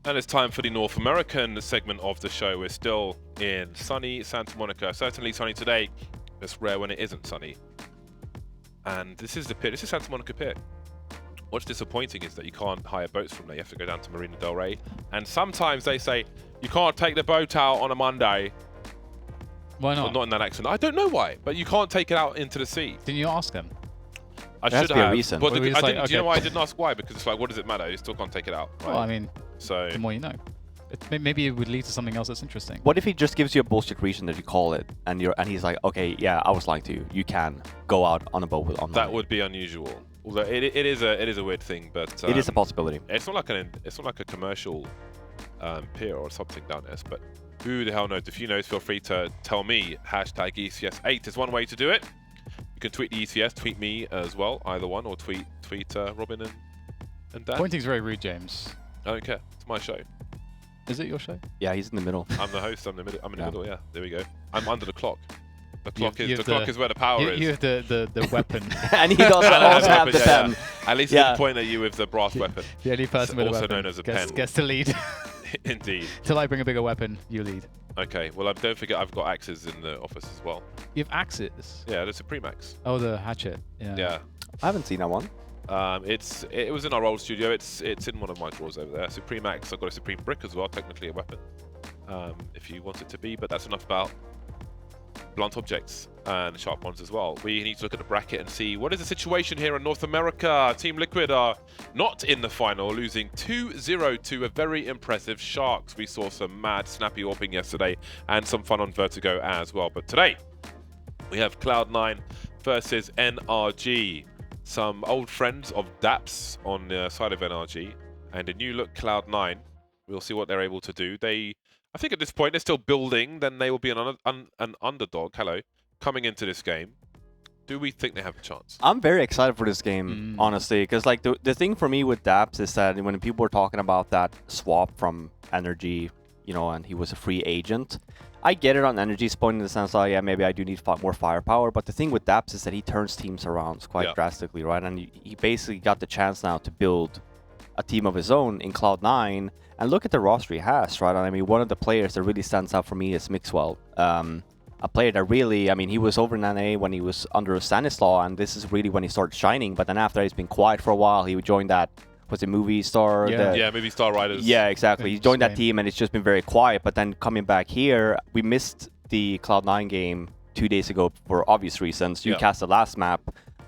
And it's time for the North American segment of the show. We're still in sunny Santa Monica. Certainly sunny today. It's rare when it isn't sunny. And this is the pit. This is Santa Monica Pit. What's disappointing is that you can't hire boats from there. You have to go down to Marina Del Rey. And sometimes they say, you can't take the boat out on a Monday. Why not? Well, not in that accent. I don't know why, but you can't take it out into the sea. Didn't you ask them? I There has should to be a have. reason. But Well, we just like, do you know okay. why I didn't ask why? Because it's like, what does it matter? You still can't take it out. Right? Well, I mean, So the more you know. Maybe it would lead to something else that's interesting. What if he just gives you a bullshit reason that you call it, and he's like, okay, yeah, I was lying to you. You can go out on a boat with online. that would be unusual. Although it is a weird thing, but It is a possibility. it's not like a commercial pier or something down there. But who the hell knows? If you know, feel free to tell me. Hashtag ECS8 is one way to do it. You can tweet the ECS, tweet me as well, either one, or tweet Robin and Dan. Pointing's very rude, James. I don't care. It's my show. Is it your show? Yeah, he's in the middle. I'm the host. I'm in the Yeah. middle. Yeah, there we go. I'm under the clock. The You- clock you is have where the power is. You have the weapon. And he does And I also have have a the weapon, pen. At least Yeah. he point at you with the brass weapon. The only person with a also weapon known as a gets, pen. gets to lead. Indeed. Till I bring a bigger weapon, you lead. Okay. Well, don't forget I've got axes in the office as well. You have axes. Yeah, the Supreme Axe. Oh, the hatchet. Yeah. Yeah. I haven't seen that one. It was in our old studio. It's in one of my drawers over there. Supreme Axe. I've got a Supreme Brick as well. Technically a weapon, if you want it to be. But that's enough about blunt objects and sharp ones as well. We need to look at the bracket and see what is the situation here in North America. Team Liquid are not in the final, losing 2-0 to a very impressive Sharks. We saw some mad snappy warping yesterday and some fun on Vertigo as well. But today we have Cloud9 versus NRG. Some old friends of DAPS on the side of NRG and a new look Cloud9. We'll see what they're able to do. I think at this point they're still building. Then they will be an underdog. Hello, coming into this game. Do we think they have a chance? I'm very excited for this game, honestly, because like the thing for me with DAPS is that when people were talking about that swap from NRG, and he was a free agent, I get it on NRG's point in the sense, oh yeah, maybe I do need more firepower. But the thing with DAPS is that he turns teams around quite drastically, right? And he basically got the chance now to build a team of his own in Cloud9. And look at the roster he has, right? I mean, one of the players that really stands out for me is Mixwell. A player that really, he was over in NA when he was under Stanislaw, and this is really when he started shining. But then after he's been quiet for a while, he joined that, was it Movie Star? Yeah. Maybe Star Riders. Yeah, exactly. He joined that team, and it's just been very quiet. But then coming back here, we missed the Cloud9 game 2 days ago for obvious reasons. You cast the last map.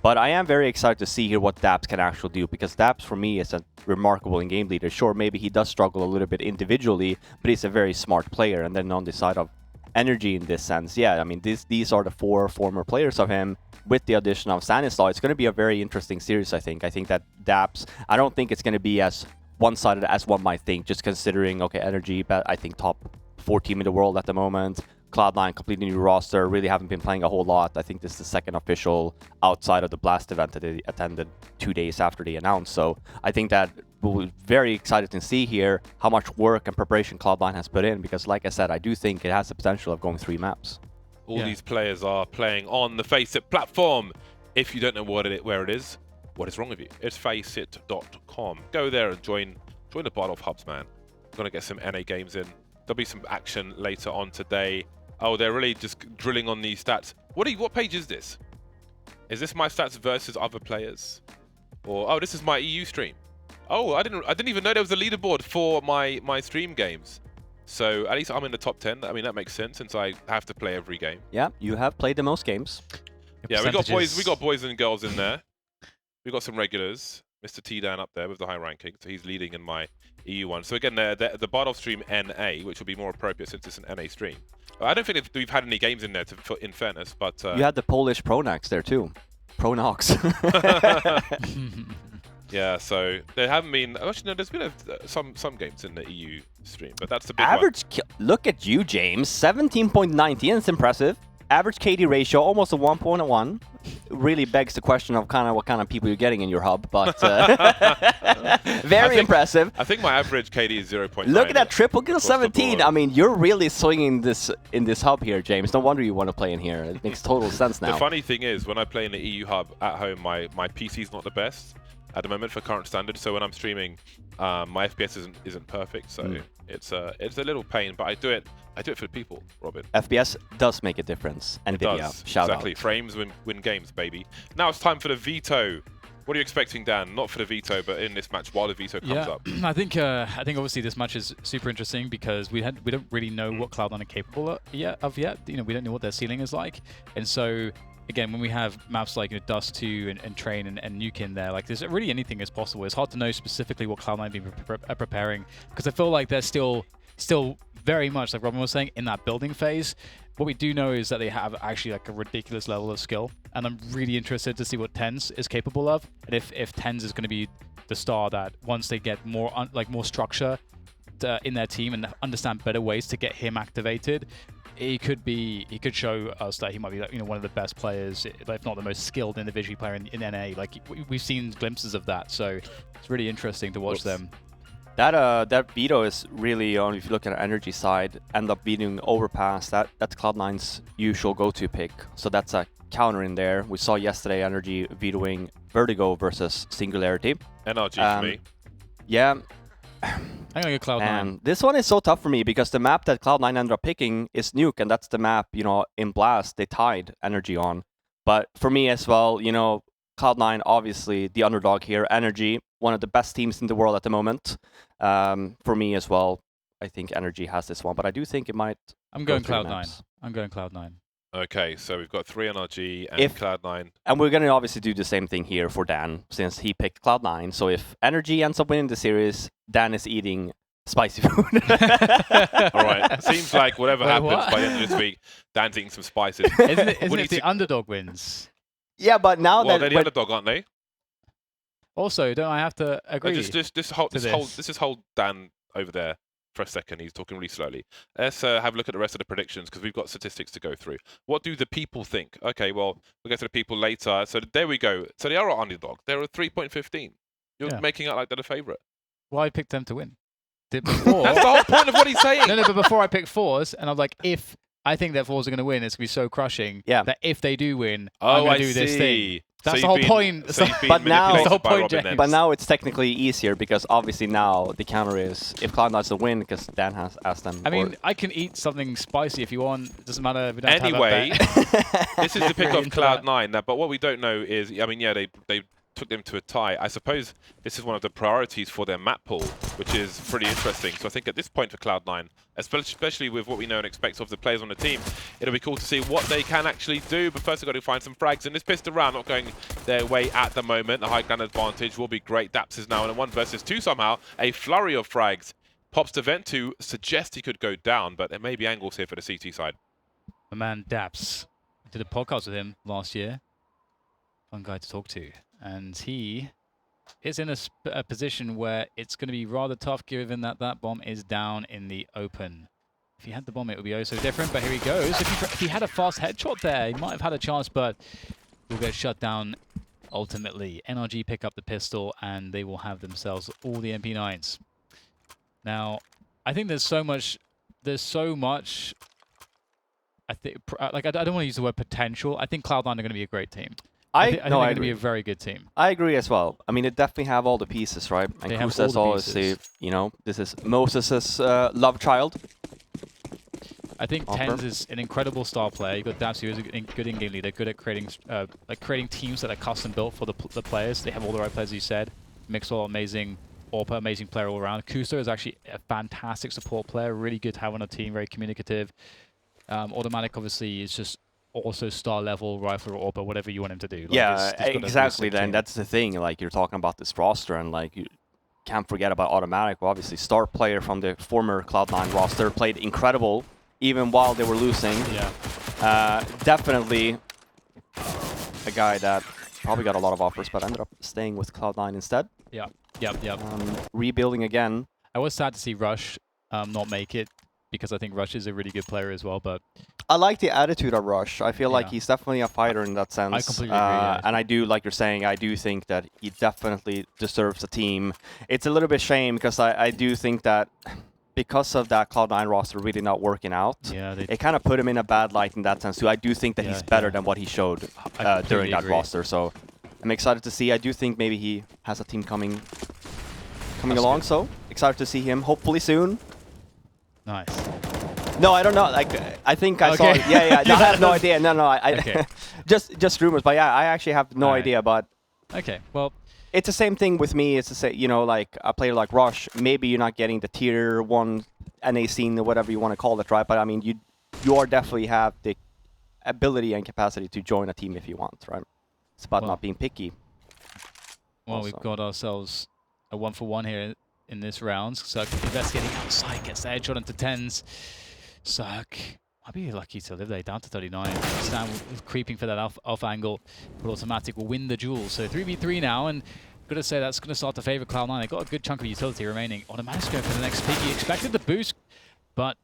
But I am very excited to see here what DAPS can actually do, because DAPS for me is a remarkable in-game leader. Sure, maybe he does struggle a little bit individually, but he's a very smart player. And then on the side of NRG in this sense, yeah, I mean, these are the 4 former players of him. With the addition of Stanislaw, it's going to be a very interesting series, I think. I think that DAPS, I don't think it's going to be as one-sided as one might think, just considering, okay, NRG, but I think top 4 team in the world at the moment. Cloud9, completely new roster, really haven't been playing a whole lot. I think this is the second official outside of the Blast event that they attended 2 days after they announced. So I think that we'll be very excited to see here how much work and preparation Cloud9 has put in, because like I said, I do think it has the potential of going 3 maps. All these players are playing on the FACEIT platform. If you don't know where it is, what is wrong with you? It's FACEIT.com. Go there and join the Bottle of Hubs, man. We're going to get some NA games in. There'll be some action later on today. Oh, they're really just drilling on these stats. What page is this? Is this my stats versus other players? Or this is my EU stream. Oh, I didn't even know there was a leaderboard for my stream games. So at least I'm in the top 10. I mean, that makes sense since I have to play every game. Yeah, you have played the most games. Yeah, we got boys and girls in there. We got some regulars. Mr. T-Dan up there with the high ranking, so he's leading in my EU one. So again, the Bardolph stream NA, which will be more appropriate since it's an NA stream. I don't think we've had any games in there, in fairness, but... You had the Polish Pronax there too. Pronox. Yeah, so there haven't been... Actually, no, there's been some games in the EU stream, but that's the big Average look at you, James. 17.19, it's impressive. Average KD ratio, almost a 1.1. Really begs the question of what kind of people you're getting in your hub, but very impressive. I think my average KD is 0.9. Look at that triple kill 17. I mean, you're really swinging this in this hub here, James. No wonder you want to play in here. It makes total sense now. The funny thing is, when I play in the EU hub at home, my PC's not the best. at the moment for current standards. So when I'm streaming, my FPS isn't perfect. So it's a little pain, but I do it for the people, Robin. FPS does make a difference. NVIDIA, does. shout Exactly. out. Frames win games, baby. Now it's time for the veto. What are you expecting, Dan? Not for the veto, but in this match while the veto comes up. I think obviously this match is super interesting because we don't really know what Cloud9 are capable of yet. You know, we don't know what their ceiling is like, and so again, when we have maps like Dust 2 and Train and Nuke in there, like there's really anything is possible. It's hard to know specifically what Cloud9 are preparing because I feel like they're still very much, like Robin was saying, in that building phase. What we do know is that they have actually like a ridiculous level of skill, and I'm really interested to see what TenZ is capable of, and if TenZ is going to be the star that once they get more more structure in their team and understand better ways to get him activated, he could show us that he might be one of the best players, if not the most skilled individual player in NA. Like we've seen glimpses of that, so it's really interesting to watch them. That veto is really, if you look at the NRG side, end up beating Overpass. That's Cloud9's usual go-to pick. So that's a counter in there. We saw yesterday NRG vetoing Vertigo versus Singularity. NRG for me. Yeah. I'm gonna go Cloud9. And this one is so tough for me because the map that Cloud9 ended up picking is Nuke, and that's the map, in Blast they tied NRG on. But for me as well, Cloud9 obviously the underdog here. NRG, one of the best teams in the world at the moment. For me as well, I think NRG has this one, but I do think it might. I'm going Cloud9. I'm going Cloud9. Okay, so we've got 3 NRG and Cloud9. And we're going to obviously do the same thing here for Dan, since he picked Cloud9. So if NRG ends up winning the series, Dan is eating spicy food. All right. Seems like whatever happens by the end of this week, Dan's eating some spices. Isn't it the underdog wins? Yeah, but now they're the underdog, aren't they? Also, don't I have to agree? Just hold Dan over there for a second. He's talking really slowly. Let's have a look at the rest of the predictions because we've got statistics to go through. What do the people think? Okay, well, we'll get to the people later. So there we go. So they are our underdog. They're a 3.15. You're making out like they're the favourite. Well, I picked them to win. Before, that's the whole point of what he's saying. No, but before I picked Fours, and I was like, if I think that Fours are going to win, it's going to be so crushing that if they do win, I'm going to do this thing. That's the whole point. But now, but now it's technically easier because obviously now the counter is if Cloud9 doesn't win because Dan has asked them. I mean, I can eat something spicy if you want. It doesn't matter. We don't anyway, have this is the pick of Cloud9. But what we don't know is, I mean, yeah, they took them to a tie. I suppose this is one of the priorities for their map pool, which is pretty interesting. So I think at this point for Cloud9, especially with what we know and expect of the players on the team, it'll be cool to see what they can actually do. But first, they've got to find some frags. And this pistol round not going their way at the moment. The high ground advantage will be great. Daps is now in a 1 versus 2 somehow. A flurry of frags. Pops to Vent to suggest he could go down, but there may be angles here for the CT side. My man Daps, I did a podcast with him last year. Fun guy to talk to. And he is in a position where it's going to be rather tough given that that bomb is down in the open. If he had the bomb, it would be oh so different, but here he goes. If he had a fast headshot there, he might have had a chance, but will get shut down ultimately. NRG pick up the pistol, and they will have themselves all the MP9s. Now, I think there's so much... I think, like, I don't want to use the word potential. I think Cloud9 are going to be a great team. I think they're going to be a very good team. I agree as well. I mean, they definitely have all the pieces, right? And Cruz says always, this is Moses' love child. I think TenZ is an incredible star player. You've got Daps, who is a good in-game leader, good at creating teams that are custom built for the players. They have all the right players, as you said. Mixwell, amazing. Orpa, amazing player all around. Kuso is actually a fantastic support player, really good to have on a team, very communicative. Automatic, obviously, is just also star level rifle or AWP, whatever you want him to do. Like, yeah, exactly. Then that's the thing. Like, you're talking about this roster, and like you can't forget about Automatic. Obviously, star player from the former Cloud9 roster, played incredible even while they were losing. Yeah, definitely a guy that probably got a lot of offers, but ended up staying with Cloud9 instead. Yeah. Rebuilding again. I was sad to see Rush not make it, because I think Rush is a really good player as well, but... I like the attitude of Rush. I feel like he's definitely a fighter in that sense. I completely agree, And I do, like you're saying, I do think that he definitely deserves a team. It's a little bit shame, because I do think that because of that Cloud9 roster really not working out, it kind of put him in a bad light in that sense too. I do think that he's better than what he showed during that roster. So I'm excited to see. I do think maybe he has a team coming That's along, good. so excited to see him hopefully soon. Nice. No, I don't know. Like, I think I saw Okay. it. Yeah. No, I have no idea. No, I Okay. just rumors. But yeah, I actually have no Alright. idea. But Okay, well, it's the same thing with me. It's to say, you know, like a player like Rush, maybe you're not getting the tier 1 NA scene or whatever you want to call it, right? But I mean, you are definitely have the ability and capacity to join a team if you want, right? It's about Well. not being picky. well, we've Also. got ourselves a 1-for-1 here in this round. Cirque investigating outside, gets the headshot into 10s. Cirque might be lucky to live there, down to 39. Stan creeping for that alpha angle, but Automatic will win the duel. So 3v3 now, and got to say that's going to start to favor Cloud9. They've got a good chunk of utility remaining. Automatic's going for the next pick. He expected the boost, but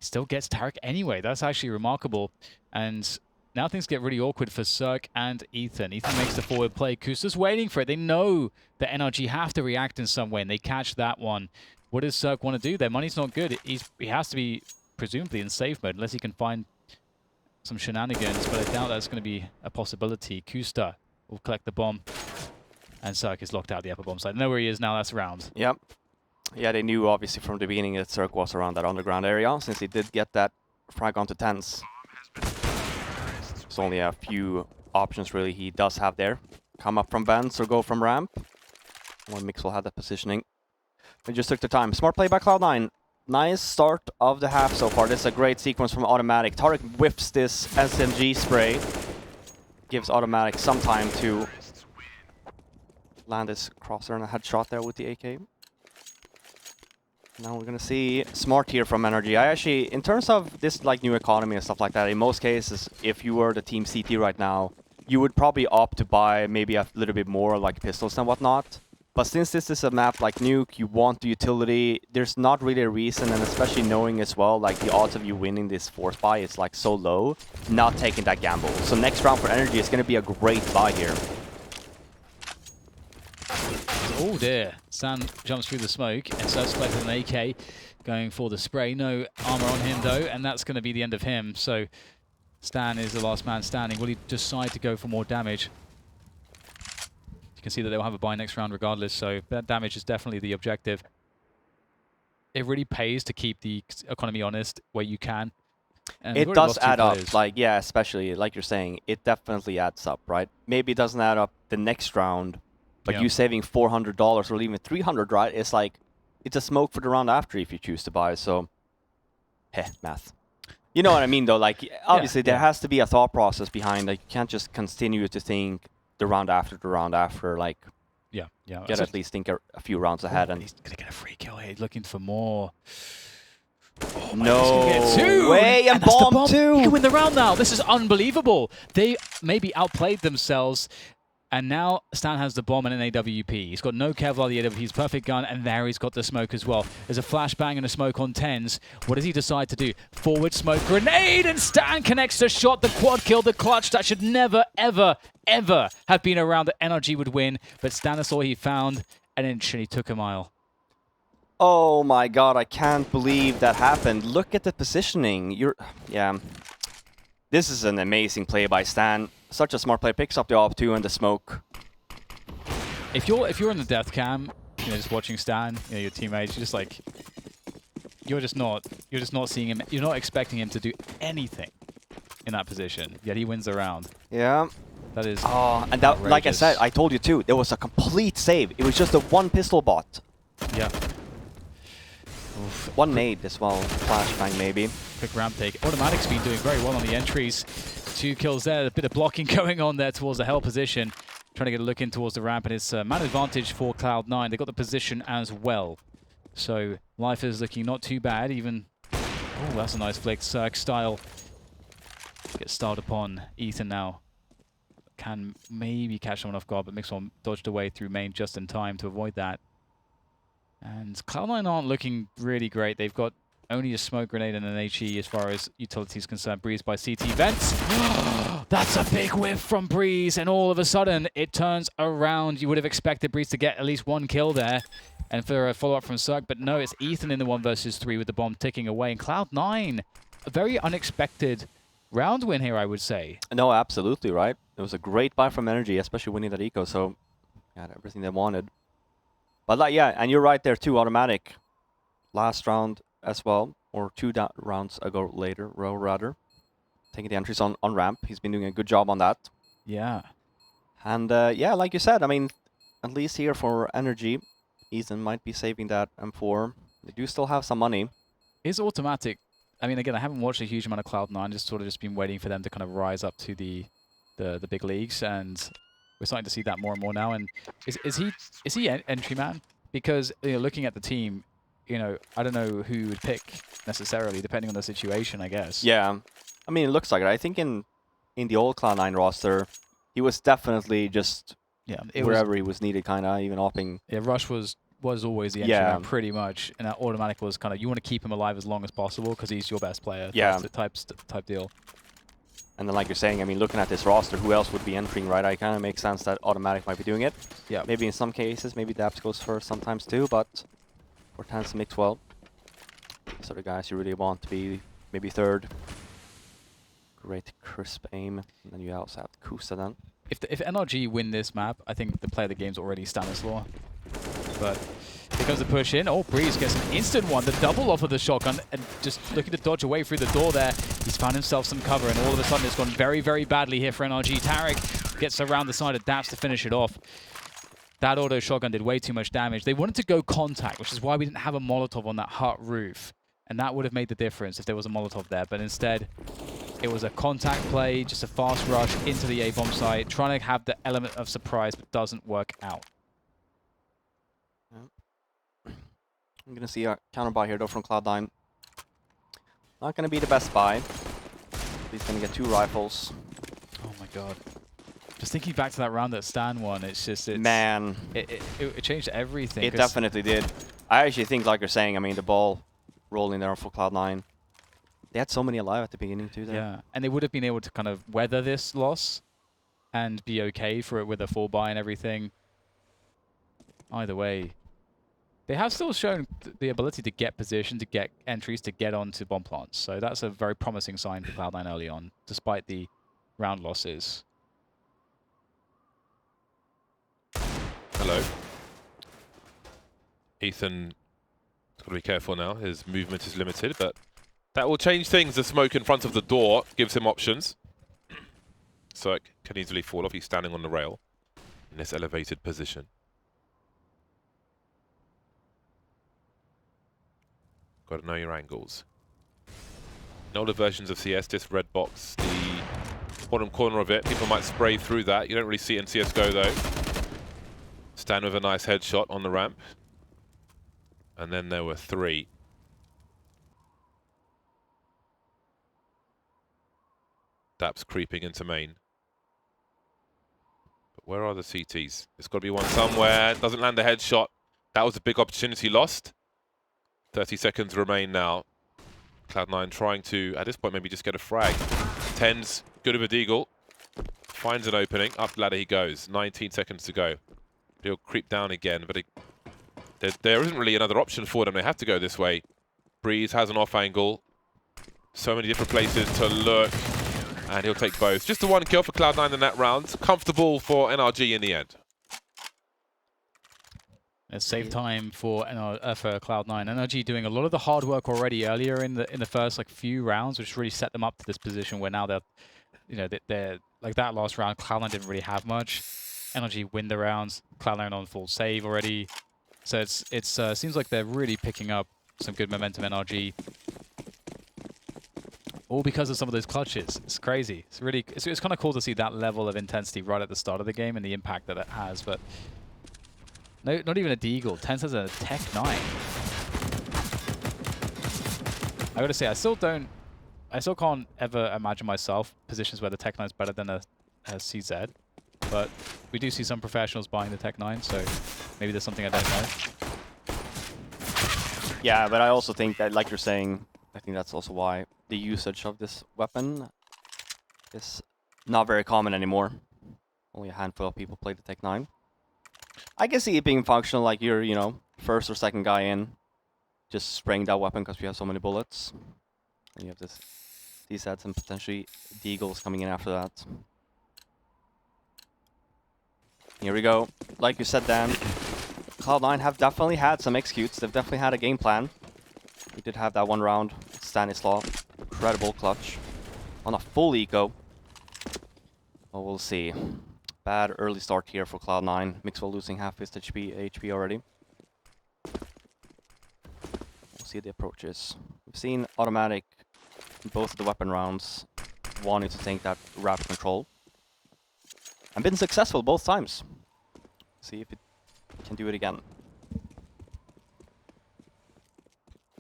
still gets Tarek anyway. That's actually remarkable. And now things get really awkward for Cirque and Ethan. Ethan makes the forward play. Kusta's waiting for it. They know that NRG have to react in some way, and they catch that one. What does Cirque want to do? Their money's not good. He has to be presumably in safe mode, unless he can find some shenanigans, but I doubt that's going to be a possibility. Kusta will collect the bomb, and Cirque is locked out the upper bomb side. Know where he is now, that's round. Yep. Yeah, they knew obviously from the beginning that Cirque was around that underground area, since he did get that frag onto 10s. There's only a few options really he does have there. Come up from vents or go from ramp. One mix will have that positioning. They just took the time. Smart play by Cloud9. Nice start of the half so far. This is a great sequence from Automatic. Tarek whips this SMG spray. Gives Automatic some time to land his crosser and a headshot there with the AK. Now we're gonna see Smart here from NRG. I actually, in terms of this like new economy and stuff like that, in most cases, if you were the team CT right now, you would probably opt to buy maybe a little bit more like pistols and whatnot. But since this is a map like Nuke, you want the utility, there's not really a reason, and especially knowing as well, like the odds of you winning this force buy is like so low, not taking that gamble. So next round for NRG is gonna be a great buy here. Oh dear. Stan jumps through the smoke, and Cirque's collected an AK, going for the spray. No armor on him though, and that's going to be the end of him. So Stan is the last man standing. Will he decide to go for more damage? You can see that they'll have a buy next round regardless, so that damage is definitely the objective. It really pays to keep the economy honest where you can. And It does add up, like, yeah, especially like you're saying, it definitely adds up, right? Maybe it doesn't add up the next round, but you saving $400 or even $300, right? It's like, it's a smoke for the round after if you choose to buy, so, math. You know what I mean, though? Like, obviously, there has to be a thought process behind, like, you can't just continue to think the round after, like, you gotta at least think a few rounds ahead. And he's gonna get a free kill here. He's looking for more. Oh no way, and bomb too! He can win the round now. This is unbelievable. They maybe outplayed themselves, and now Stan has the bomb and an AWP. He's got no Kevlar, the AWP's perfect gun, and there he's got the smoke as well. There's a flashbang and a smoke on 10s. What does he decide to do? Forward smoke grenade, and Stan connects the shot, the quad kill, the clutch. That should never, ever, ever have been a round that NRG would win, but Stan saw he found an inch and he took a mile. Oh my god, I can't believe that happened. Look at the positioning. This is an amazing play by Stan. Such a smart play. Picks up the op2 and the smoke. If you're in the death cam, you know, just watching Stan, you know, your teammates, you're just like, you're just not seeing him. You're not expecting him to do anything in that position. Yet he wins the round. Yeah. That is. Oh, and that, like I said, I told you too. There was a complete save. It was just a one pistol bot. Yeah. One nade as well. Flashbang maybe. Quick ramp take. Automatic's been doing very well on the entries. 2 kills there. A bit of blocking going on there towards the hell position. Trying to get a look in towards the ramp, and it's man advantage for Cloud9. They got the position as well. So life is looking not too bad. Even. Oh, that's a nice flick. Cirque style. Gets styled upon Ethan now. Can maybe catch someone off guard, but Mixon dodged away through main just in time to avoid that. And Cloud9 aren't looking really great. They've got only a smoke grenade and an HE as far as utility is concerned. Breeze by CT vents. That's a big whiff from Breeze, and all of a sudden it turns around. You would have expected Breeze to get at least 1 kill there, and for a follow-up from Cirque, but no, it's Ethan in the 1 versus 3 with the bomb ticking away. And Cloud9, a very unexpected round win here, I would say. No, absolutely, right? It was a great buy from NRG, especially winning that eco, so got everything they wanted. But like, yeah, and you're right there too, automatic. Last round as well, or two rounds ago later, rather. Taking the entries on ramp. He's been doing a good job on that. Yeah. And yeah, like you said, I mean, at least here for NRG, Ethan might be saving that M4. They do still have some money. Is automatic. I mean, again, I haven't watched a huge amount of Cloud9, just sort of just been waiting for them to kind of rise up to the big leagues, and we're starting to see that more and more now. And is he entry man? Because looking at the team, I don't know who you would pick necessarily, depending on the situation, I guess. Yeah, I mean, it looks like it. I think in the old Cloud9 roster, he was definitely just wherever he was needed, kind of even opting. Yeah, Rush was always the entry man pretty much, and that automatic was kind of, you want to keep him alive as long as possible because he's your best player. Yeah, type deal. And then, like you're saying, I mean, looking at this roster, who else would be entering, right? I kind of makes sense that automatic might be doing it. Yeah. Maybe in some cases, maybe Daps goes first sometimes too, but Hortense mix well. These are the guys you really want to be maybe third. Great crisp aim, and then you also have Kusa then. If NRG win this map, I think the player of the game's already Stanislaw. But here comes the push in. Oh, Breeze gets an instant one. The double off of the shotgun and just looking to dodge away through the door there. He's found himself some cover, and all of a sudden it's gone very, very badly here for NRG. Tarek gets around the side of Daps to finish it off. That auto shotgun did way too much damage. They wanted to go contact, which is why we didn't have a Molotov on that hut roof. And that would have made the difference if there was a Molotov there. But instead, it was a contact play, just a fast rush into the A-bomb site, trying to have the element of surprise, but doesn't work out. I'm going to see a counter buy here, though, from Cloud9. Not going to be the best buy. He's going to get 2 rifles. Oh, my God. Just thinking back to that round that Stan won, it's just... Man. It changed everything. It definitely did. I actually think, like you're saying, I mean, the ball rolling there for Cloud9. They had so many alive at the beginning, too. There. Yeah, and they would have been able to kind of weather this loss and be okay for it with a full buy and everything. Either way. They have still shown the ability to get position, to get entries, to get onto bomb plants. So that's a very promising sign for Cloud9 early on, despite the round losses. Hello. Ethan has got to be careful now. His movement is limited, but that will change things. The smoke in front of the door gives him options. So it can easily fall off. He's standing on the rail in this elevated position. Got to know your angles. In older versions of CS, this red box, the bottom corner of it, people might spray through that. You don't really see it in CSGO though. Stand with a nice headshot on the ramp. And then there were 3. Daps creeping into main. But where are the CTs? There's got to be one somewhere. Doesn't land a headshot. That was a big opportunity lost. 30 seconds remain now. Cloud9 trying to, at this point, maybe just get a frag. Tens, good with a deagle. Finds an opening. Up the ladder he goes. 19 seconds to go. He'll creep down again, but there isn't really another option for them. They have to go this way. Breeze has an off angle. So many different places to look. And he'll take both. Just the 1 kill for Cloud9 in that round. Comfortable for NRG in the end. It's save time for Cloud9. NRG doing a lot of the hard work already earlier in the first few rounds, which really set them up to this position where now they're like that last round. Cloud9 didn't really have much. NRG win the rounds. Cloud9 on full save already, so it seems like they're really picking up some good momentum. NRG, all because of some of those clutches. It's crazy. It's kind of cool to see that level of intensity right at the start of the game and the impact that it has, but. No, not even a deagle. Tense has a Tech 9. I gotta say, I still can't ever imagine myself positions where the Tech 9 is better than a CZ. But we do see some professionals buying the Tech 9, so maybe there's something I don't know. Yeah, but I also think that, like you're saying, I think that's also why the usage of this weapon is not very common anymore. Only a handful of people play the Tech 9. I can see it being functional, like you're, first or second guy in, just spraying that weapon because we have so many bullets. And you have this DSATs and potentially Deagles coming in after that. Here we go. Like you said, Dan, Cloud9 have definitely had some executes. They've definitely had a game plan. We did have that one round. Stanislaw, incredible clutch on a full eco. Well, we'll see. Bad early start here for Cloud9. Mixwell losing half his HP already. We'll see the approaches. We've seen Automatic in both of the weapon rounds wanting to take that rapid control. And been successful both times. See if it can do it again.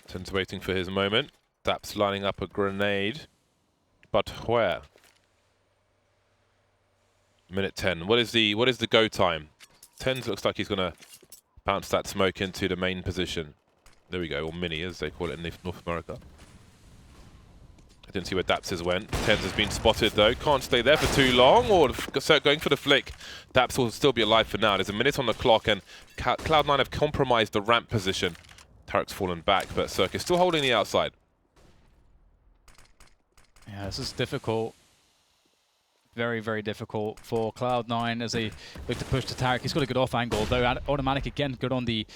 Ten's waiting for his moment. Daps lining up a grenade. But where? Minute 10. What is the go time? 10 looks like he's gonna bounce that smoke into the main position. There we go, or mini as they call it in North America. I didn't see where Daps went. Tens has been spotted though. Can't stay there for too long, or going for the flick. Daps will still be alive for now. There's a minute on the clock, and Cloud9 have compromised the ramp position. Tarek's fallen back, but Cirque is still holding the outside. Yeah, this is difficult. Very, very difficult for Cloud9 as they look to push to Tarek. He's got a good off angle, though. Automatic again, good on the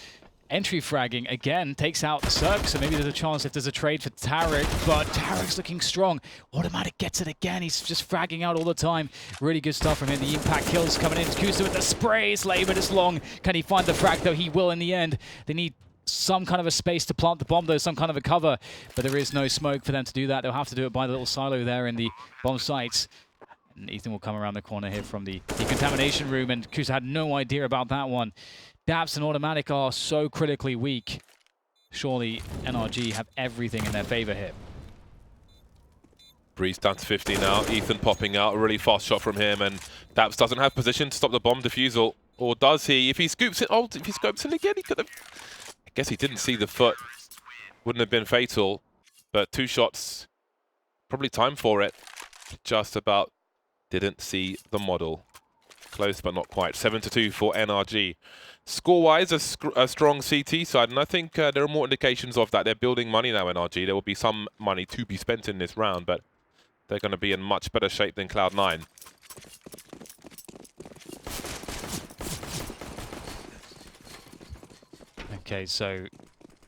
entry fragging. Again, takes out Cirque, so maybe there's a chance if there's a trade for Tarek, but Tarek's looking strong. Automatic gets it again. He's just fragging out all the time. Really good stuff from him. The impact kills coming in. Kusa with the spray. It's late, but it's long. Can he find the frag, though? He will in the end. They need some kind of a space to plant the bomb, though, some kind of a cover, but there is no smoke for them to do that. They'll have to do it by the little silo there in the bomb sites. And Ethan will come around the corner here from the decontamination room, and Kusa had no idea about that one. Daps and Automatic are so critically weak. Surely NRG have everything in their favor here. Breeze down to 50 now. Ethan popping out. A really fast shot from him, and Daps doesn't have position to stop the bomb defusal. Or does he? If he scoops it, if he scopes it again, he could have... I guess he didn't see the foot. Wouldn't have been fatal, but 2 shots. Probably time for it. Just about didn't see the model. Close, but not quite. 7-2 for NRG. Score-wise, a strong CT side, and I think there are more indications of that. They're building money now, NRG. There will be some money to be spent in this round, but they're going to be in much better shape than Cloud9. Okay, so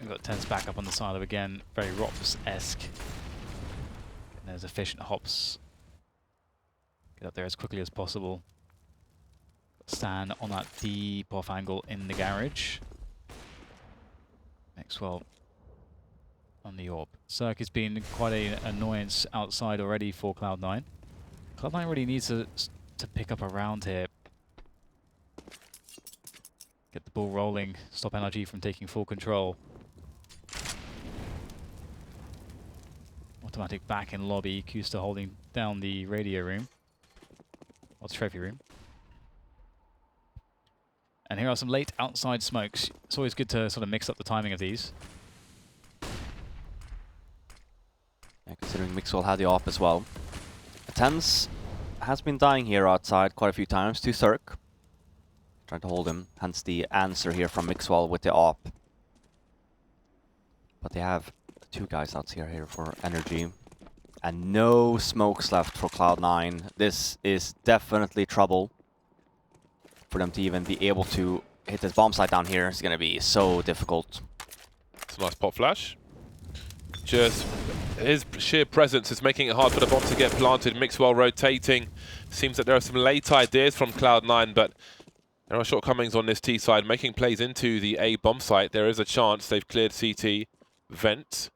we've got Tens back up on the silo again. Very Rops-esque. There's efficient hops. Get up there as quickly as possible. Stan on that deep off angle in the garage. Maxwell on the orb. Cirque has been quite an annoyance outside already for Cloud9. Cloud9 really needs to pick up a round here. Get the ball rolling, stop NRG from taking full control. Automatic back in lobby, Kusta holding down the radio room. Or the trophy room. And here are some late outside smokes. It's always good to sort of mix up the timing of these. Yeah, considering Mixwell had the op as well. Tens has been dying here outside quite a few times to Cirque. Trying to hold him, hence the answer here from Mixwell with the op. But they have 2 guys out here for energy. And no smokes left for Cloud9. This is definitely trouble. For them to even be able to hit this bomb site down here is going to be so difficult. It's a nice pop flash. Just his sheer presence is making it hard for the bomb to get planted. Mixwell rotating. Seems that there are some late ideas from Cloud9, but there are shortcomings on this T side. Making plays into the A bomb site. There is a chance they've cleared CT vent,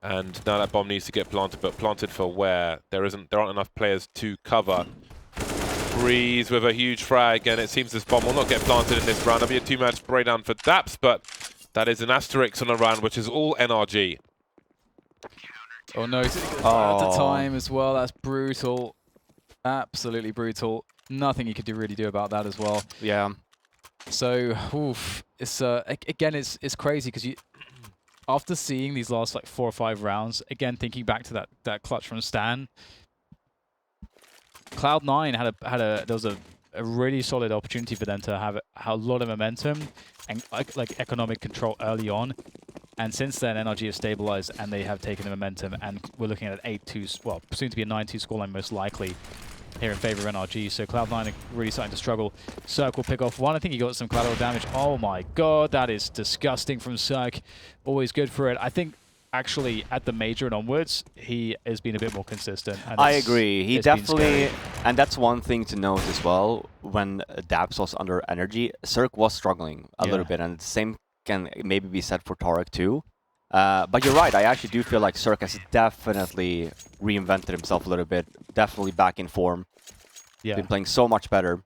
and now that bomb needs to get planted, but planted for where? There aren't enough players to cover. Breeze with a huge frag, and it seems this bomb will not get planted in this round. There'll be a 2-man spray down for Daps, but that is an asterisk on the round, which is all NRG. Oh no, at the time as well. That's brutal. Absolutely brutal. Nothing you could really do about that as well. Yeah. So, oof, it's again, it's crazy because you, after seeing these last like 4 or 5 rounds, again thinking back to that clutch from Stan. Cloud9 there was a really solid opportunity for them to have a lot of momentum and like economic control early on. And since then, NRG have stabilized and they have taken the momentum, and we're looking at an 8-2, well, soon to be a 9-2 scoreline most likely here in favor of NRG. So Cloud9 are really starting to struggle. Cirque will pick off one. I think he got some collateral damage. Oh my god, that is disgusting from Cirque. Always good for it. I think actually at the major and onwards, he has been a bit more consistent. And I agree. He definitely, and that's one thing to note as well. When Daps was under NRG, Cirque was struggling a little bit, and the same can maybe be said for Tarek too. But you're right. I actually do feel like Cirque has definitely reinvented himself a little bit. Definitely back in form. Yeah. Been playing so much better,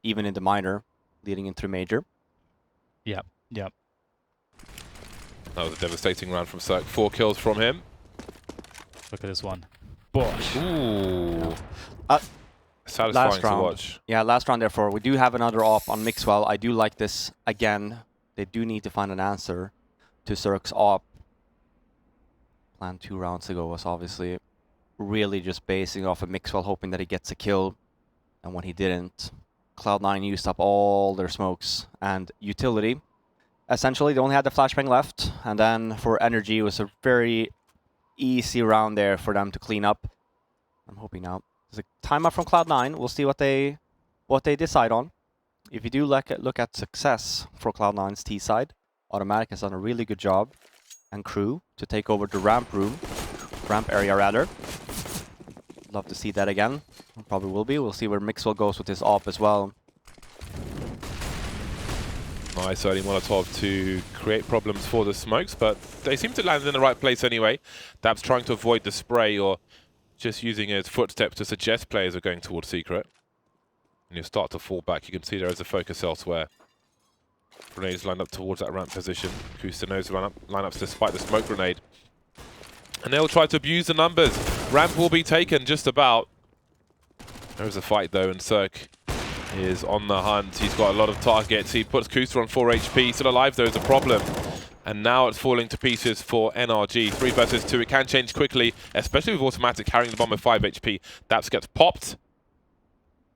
even in the minor, leading into major. Yep. Yep. That was a devastating round from Cirque. 4 kills from him. Look at this one. Bosh. Ooh. Satisfying Last round. to watch. Yeah, last round therefore. We do have another op on Mixwell. I do like this again. They do need to find an answer to Cirque's op. Plan 2 rounds ago was obviously really just basing off of Mixwell, hoping that he gets a kill. And when he didn't, Cloud9 used up all their smokes and utility. Essentially, they only had the flashbang left. And then for NRG, it was a very easy round there for them to clean up. I'm hoping now. There's a timeout from Cloud9. We'll see what they decide on. If you do look at success for Cloud9's T side, Automatic has done a really good job, and Crew to take over the ramp area rather. Love to see that again. Probably will be. We'll see where Mixwell goes with his op as well. Nice early Molotov to create problems for the smokes, but they seem to land in the right place anyway. Dab's trying to avoid the spray or just using his footsteps to suggest players are going towards Secret. And you start to fall back. You can see there is a focus elsewhere. Grenades lined up towards that ramp position. Kusta knows lineups despite the smoke grenade. And they'll try to abuse the numbers. Ramp will be taken just about. There's a fight though, and Cirque is on the hunt. He's got a lot of targets. He puts Kusta on 4 HP. Still alive though is a problem. And now it's falling to pieces for NRG. 3 versus 2. It can change quickly, especially with Automatic carrying the bomb at 5 HP. Daps gets popped.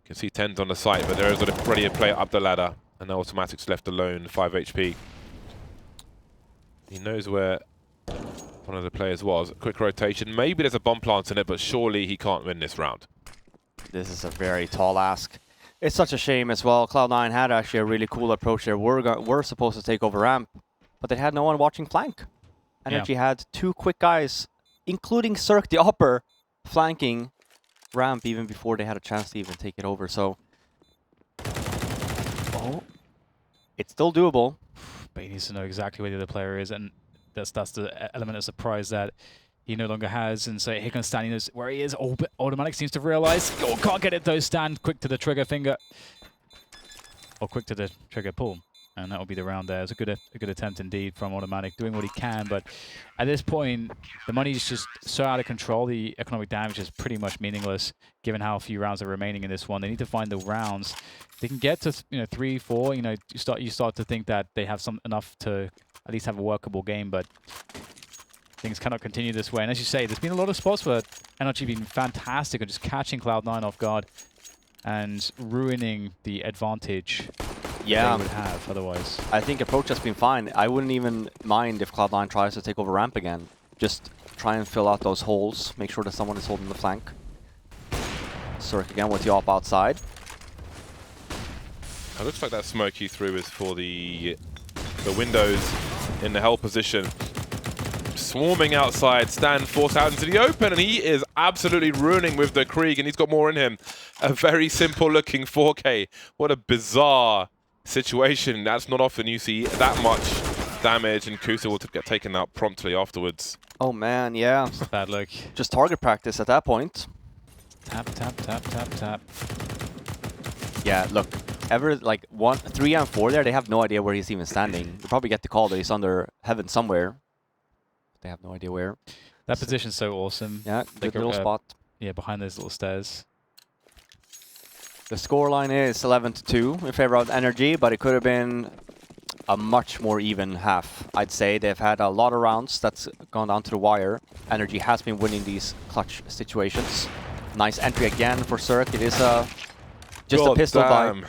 You can see 10's on the site, but there is already a player up the ladder. And now Automatic's left alone, 5 HP. He knows where one of the players was. Quick rotation. Maybe there's a bomb plant in it, but surely he can't win this round. This is a very tall ask. It's such a shame as well. Cloud9 had actually a really cool approach there. We're supposed to take over ramp, but they had no one watching flank. NRG had 2 quick guys, including Cirque the upper, flanking ramp even before they had a chance to even take it over. So, it's still doable. But he needs to know exactly where the other player is, and that's the element of surprise that he no longer has. And so here comes Stan, he knows where he is. Oh, but Automatic seems to realize. Oh, can't get it though, Stan. Quick to the trigger finger. Or quick to the trigger pull. And that will be the round there. It's a good attempt indeed from Automatic, doing what he can. But at this point, the money is just so out of control. The economic damage is pretty much meaningless, given how few rounds are remaining in this one. They need to find the rounds. They can get to 3, 4. You start to think that they have enough to at least have a workable game. But things cannot continue this way. And as you say, there's been a lot of spots where NRG been fantastic at just catching Cloud9 off guard and ruining the advantage they would have otherwise. I think approach has been fine. I wouldn't even mind if Cloud9 tries to take over ramp again. Just try and fill out those holes. Make sure that someone is holding the flank. Cirque again with the op outside. It looks like that smoke he threw is for the windows in the hell position. Swarming outside, Stan forced out into the open, and he is absolutely ruining with the Krieg, and he's got more in him. A very simple looking 4K. What a bizarre situation. That's not often you see that much damage, and Kusa will get taken out promptly afterwards. Oh man, yeah. It's a bad look. Just target practice at that point. Tap, tap, tap, tap, tap. Yeah, look. 3 and 4 there, they have no idea where he's even standing. They probably get the call that he's under heaven somewhere. They have no idea where. That position's so awesome. Yeah, good little spot. Yeah, behind those little stairs. The scoreline is 11-2 in favor of NRG, but it could have been a much more even half. I'd say they've had a lot of rounds that's gone down to the wire. NRG has been winning these clutch situations. Nice entry again for Cirque. It is just a pistol buy.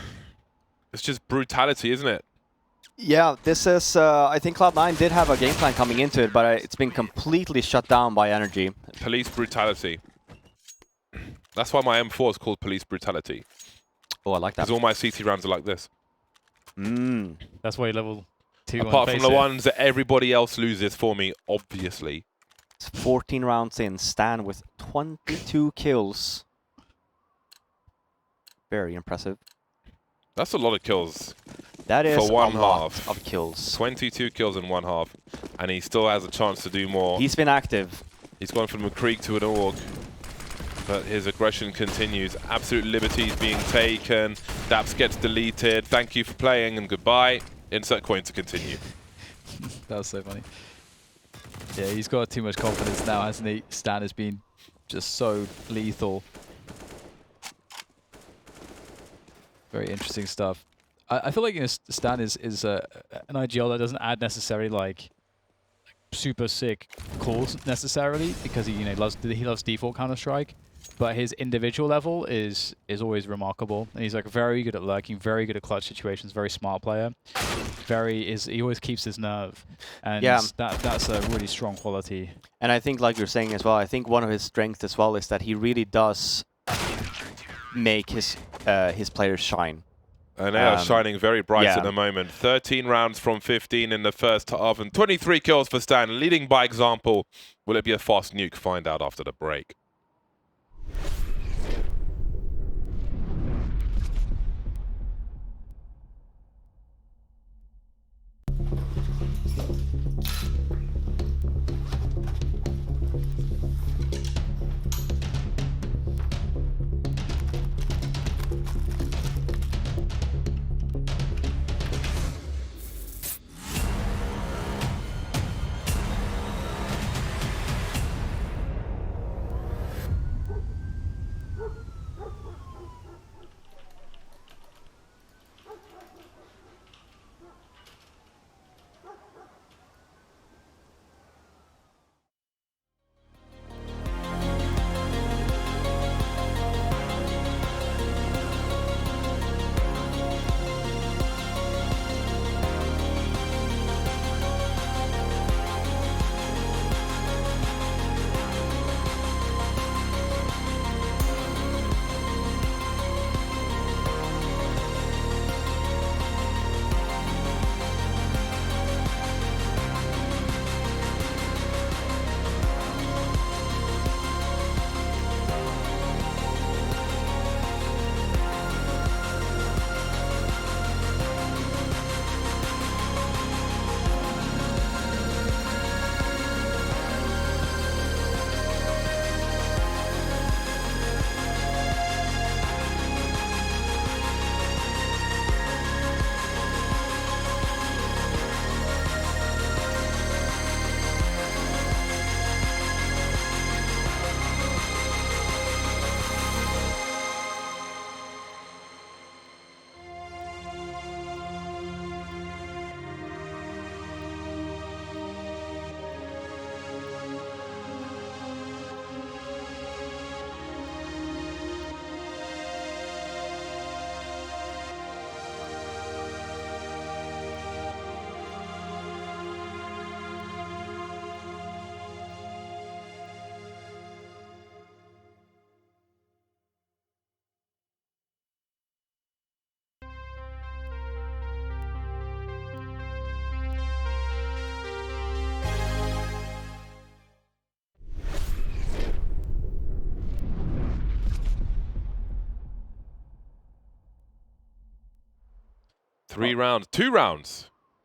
It's just brutality, isn't it? Yeah, this is. I think Cloud9 did have a game plan coming into it, but it's been completely shut down by NRG. Police brutality. That's why my M4 is called Police Brutality. Oh, I like that. Because all my CT rounds are like this. That's why you level 2 Apart on from the FACEIT. ones that everybody else loses for me, obviously. It's 14 rounds in. Stan with 22 kills. Very impressive. That's a lot of kills. That is for one a lot half of kills. 22 kills in one half, and he still has a chance to do more. He's been active. He's gone from a creek to an org, but his aggression continues. Absolute liberties being taken. Daps gets deleted. Thank you for playing and goodbye. Insert coin to continue. That was so funny. Yeah, he's got too much confidence now, hasn't he? Stan has been just so lethal. Very interesting stuff. I feel like, you know, Stan is an IGL that doesn't add necessarily like super sick calls necessarily, because he, you know, he loves default Counter-Strike, but his individual level is always remarkable, and he's like very good at lurking, very good at clutch situations, very smart player. He always keeps his nerve, and yeah, that's a really strong quality. And I think, like you're saying as well, I think one of his strengths as well is that he really does make his players shine. And they are shining very bright at the moment. 13 rounds from 15 in the first half and 23 kills for Stan, leading by example. Will it be a fast nuke? Find out after the break.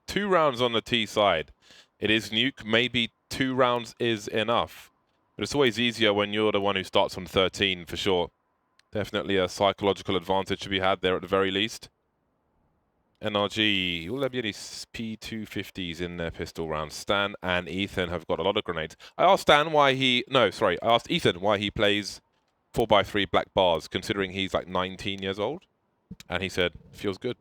Two rounds on the T side. It is Nuke. Maybe 2 rounds is enough. But it's always easier when you're the one who starts on 13, for sure. Definitely a psychological advantage to be had there at the very least. NRG, will there be any P250s in their pistol rounds? Stan and Ethan have got a lot of grenades. I asked Ethan why he plays 4x3 black bars, considering he's like 19 years old. And he said, feels good.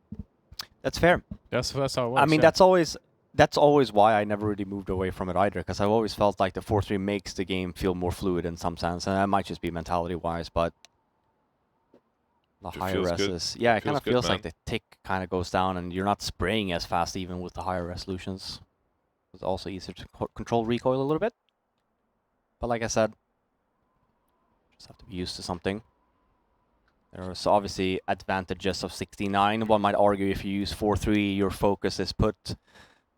That's fair. That's how it works. I mean, that's always why I never really moved away from it either, because I've always felt like the 4-3 makes the game feel more fluid in some sense, and that might just be mentality-wise, but The It higher feels good. reses. Yeah, it kind Feels of good, feels like man. the tick kind of goes down and you're not spraying as fast even with the higher resolutions. It's also easier to control recoil a little bit. But like I said, just have to be used to something. There's obviously advantages of 69. One might argue if you use 4-3, your focus is put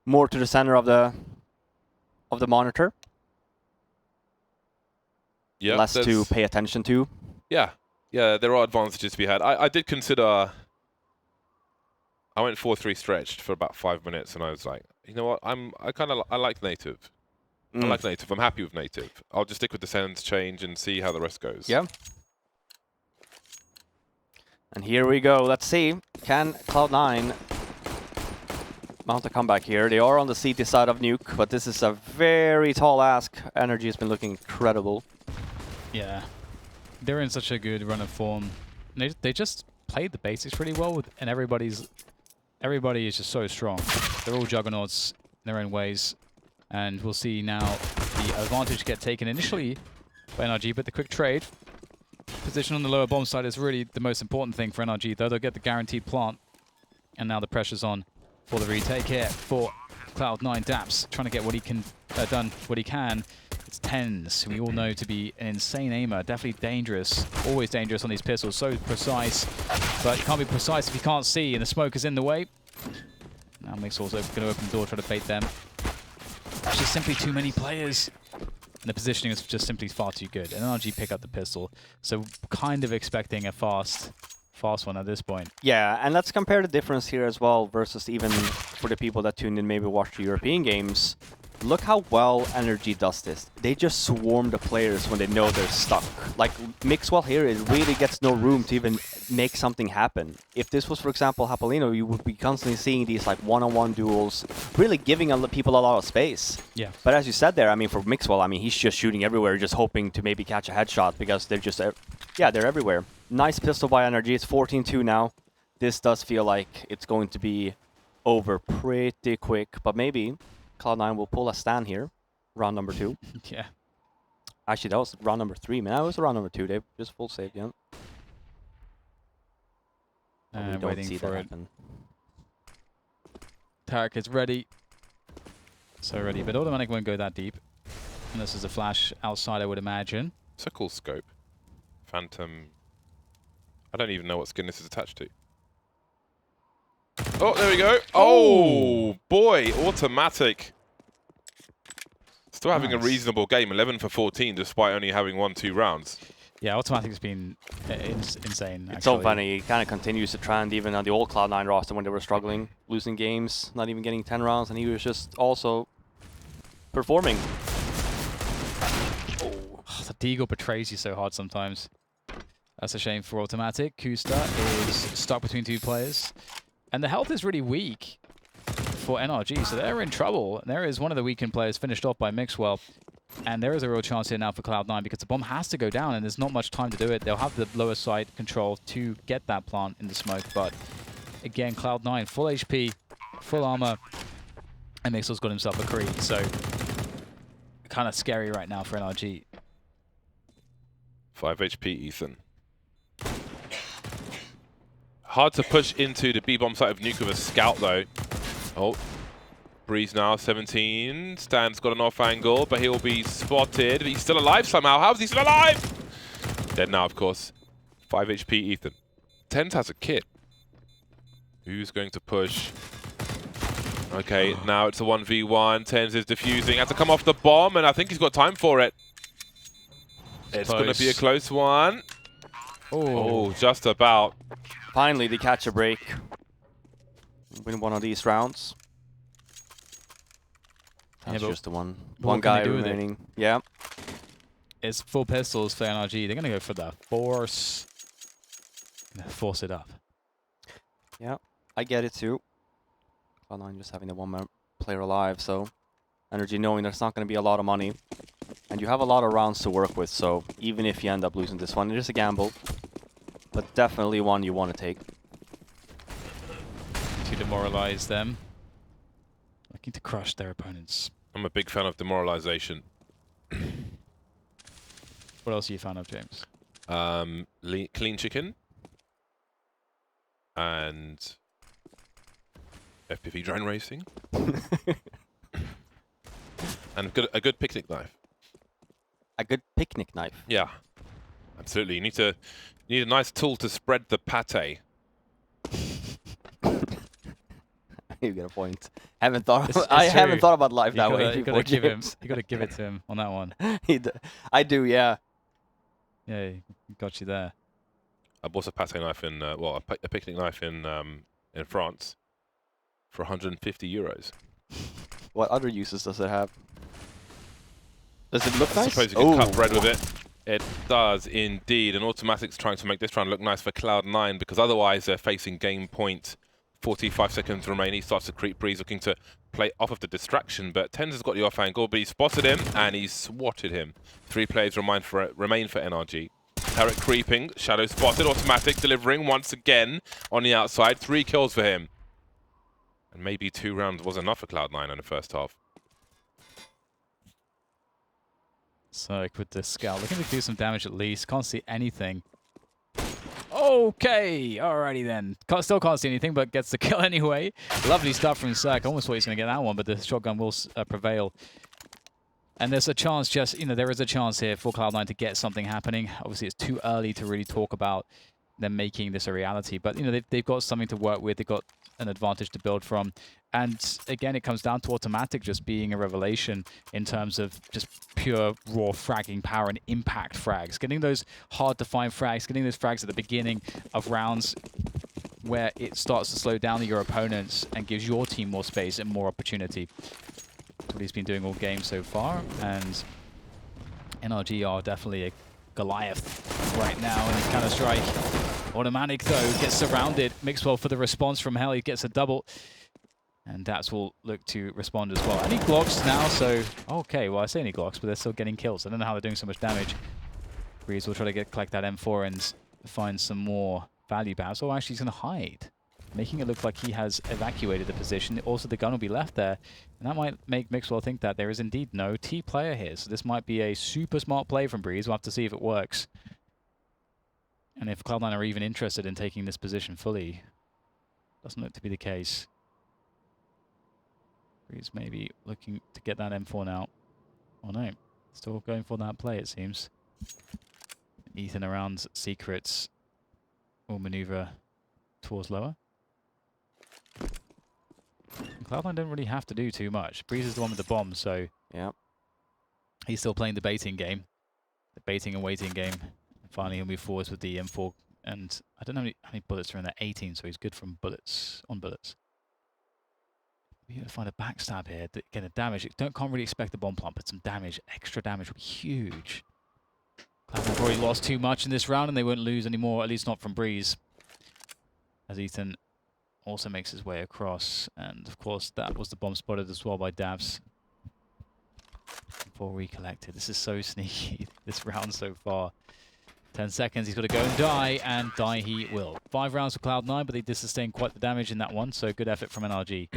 more to the center of the monitor. Yeah, Less to pay attention to. Yeah, there are advantages to be had. I did consider. I went 4-3 stretched for about 5 minutes, and I was like, you know what? I like native. I like native. I'm happy with native. I'll just stick with the sends change and see how the rest goes. Yeah. And here we go. Let's see. Can Cloud9 mount a comeback here? They are on the CT side of Nuke, but this is a very tall ask. NRG has been looking incredible. Yeah. They're in such a good run of form. They just played the basics really well, and everybody is just so strong. They're all juggernauts in their own ways. And we'll see now the advantage get taken initially by NRG, but the quick trade. Position on the lower bomb side is really the most important thing for NRG, though they'll get the guaranteed plant. And now the pressure's on for the retake here for Cloud9. Daps trying to get what he can done, what he can. It's TenZ, who we all know to be an insane aimer, definitely dangerous, always dangerous on these pistols, so precise. But you can't be precise if you can't see, and the smoke is in the way. Now Mixwell's going to open the door, try to bait them. It's just simply too many players. And the positioning is just simply far too good. And NRG pick up the pistol. So kind of expecting a fast one at this point. Yeah, and let's compare the difference here as well versus even for the people that tuned in, maybe watch the European games. Look how well NRG does this. They just swarm the players when they know they're stuck. Like Mixwell here, it really gets no room to even make something happen. If this was, for example, Hapolino, you would be constantly seeing these like one-on-one duels, really giving people a lot of space. Yeah. But as you said there, I mean, for Mixwell, I mean, he's just shooting everywhere, just hoping to maybe catch a headshot because they're just, yeah, they're everywhere. Nice pistol by NRG. It's 14-2 now. This does feel like it's going to be over pretty quick, but maybe Cloud9 will pull a stand here, round number 2. Yeah. Actually, that was round number 3, man. That was round number 2. They just full saved, yeah. And waiting for it. Happen. Tarek is ready. So ready, but automatic won't go that deep. And this is a flash outside, I would imagine. It's a cool scope. Phantom. I don't even know what skin this is attached to. Oh, there we go. Oh, boy. Automatic. Still having a reasonable game. 11 for 14, despite only having won 2 rounds. Yeah, automatic's been insane. It's so funny. He kind of continues the trend even on the old Cloud9 roster when they were struggling, losing games, not even getting 10 rounds, and he was just also performing. Oh, the Deagle betrays you so hard sometimes. That's a shame for automatic. Kusta is stuck between 2 players. And the health is really weak for NRG, so they're in trouble. There is one of the weakened players finished off by Mixwell. And there is a real chance here now for Cloud9 because the bomb has to go down and there's not much time to do it. They'll have the lower side control to get that plant in the smoke. But again, Cloud9, full HP, full armor, and Mixwell's got himself a Creed. So kind of scary right now for NRG. 5 HP, Ethan. Hard to push into the B-bomb site of Nuke with a scout, though. Oh, Breeze now, 17. Stan's got an off angle, but he'll be spotted. He's still alive somehow. How is he still alive? Dead now, of course. 5 HP, Ethan. TenZ has a kit. Who's going to push? Okay, now it's a 1v1. TenZ is defusing. Has to come off the bomb, and I think he's got time for it. It's going to be a close one. Oh, just about. Finally, they catch a break. Win one of these rounds. That's just the one guy remaining. Yeah. It's full pistols for NRG. They're going to go for the force. Gonna force it up. Yeah, I get it too. Cloud9 just having the one player alive, so NRG knowing there's not going to be a lot of money. And you have a lot of rounds to work with, so even if you end up losing this one, it is a gamble. But definitely one you want to take. To demoralize them. Looking to crush their opponents. I'm a big fan of demoralization. What else are you a fan of, James? Clean chicken. and FPV drone racing, and a good picnic knife. A good picnic knife. Yeah, absolutely. You need a nice tool to spread the pate. You get a point. Haven't thought. It's I true. haven't thought about life that way. You before, gotta give him. James. You gotta give it to him on that one. I do, yeah. Yeah, got you there. I bought a pate knife in a picnic knife in France for 150 euros. What other uses does it have? Does it look I nice? suppose you can cut bread with it. It does indeed. And Automatic's trying to make this round look nice for Cloud9 because otherwise they're facing game point. 45 seconds remain. He starts to creep. Breeze looking to play off of the distraction, but Tens has got the off angle, but he spotted him and he swatted him. 3 players remain for NRG. Tarek creeping, Shadow spotted, Automatic delivering once again on the outside. 3 kills for him. And maybe 2 rounds was enough for Cloud9 in the first half. So with the scout, looking to do some damage at least. Can't see anything. Okay, alrighty then. Still can't see anything, but gets the kill anyway. Lovely stuff from Zach. I almost thought he was going to get that one, but the shotgun will prevail. And there's a chance, there is a chance here for Cloud9 to get something happening. Obviously, it's too early to really talk about them making this a reality, but they've got something to work with. They've got an advantage to build from. And again, it comes down to Automatic just being a revelation in terms of just pure raw fragging power and impact frags. Getting those hard to find frags, getting those frags at the beginning of rounds where it starts to slow down your opponents and gives your team more space and more opportunity. That's what he's been doing all game so far. And NRG are definitely a Goliath right now in Counter-Strike. Automatic, though, gets surrounded. Mixwell for the response from Hell. He gets a double. And Daps will look to respond as well. Any Glocks now, so... Okay, well, I say any Glocks, but they're still getting kills. I don't know how they're doing so much damage. Breeze will try to collect that M4 and find some more value perhaps. Oh, actually, he's going to hide, making it look like he has evacuated the position. Also, the gun will be left there. And that might make Mixwell think that there is indeed no T player here. So this might be a super smart play from Breeze. We'll have to see if it works. And if Cloud9 are even interested in taking this position fully. Doesn't look to be the case. Breeze maybe looking to get that M4 now. Oh no, still going for that play it seems. Ethan around secrets will maneuver towards lower. Cloud9 don't really have to do too much. Breeze is the one with the bomb, so yeah, he's still playing the baiting game. The baiting and waiting game. And finally he'll move forwards with the M4. And I don't know how many bullets are in there. 18, so he's good from bullets, on bullets. We need to find a backstab here to get a damage. Can't really expect the bomb plant, but some damage, extra damage would be huge. Cloud9 have already lost too much in this round, and they won't lose anymore, at least not from Breeze. As Ethan also makes his way across, and of course that was the bomb spotted as well by Dabs. Before recollected. This is so sneaky, this round so far. 10 seconds, he's got to go and die he will. 5 rounds for Cloud9, but they did sustain quite the damage in that one, so good effort from NRG.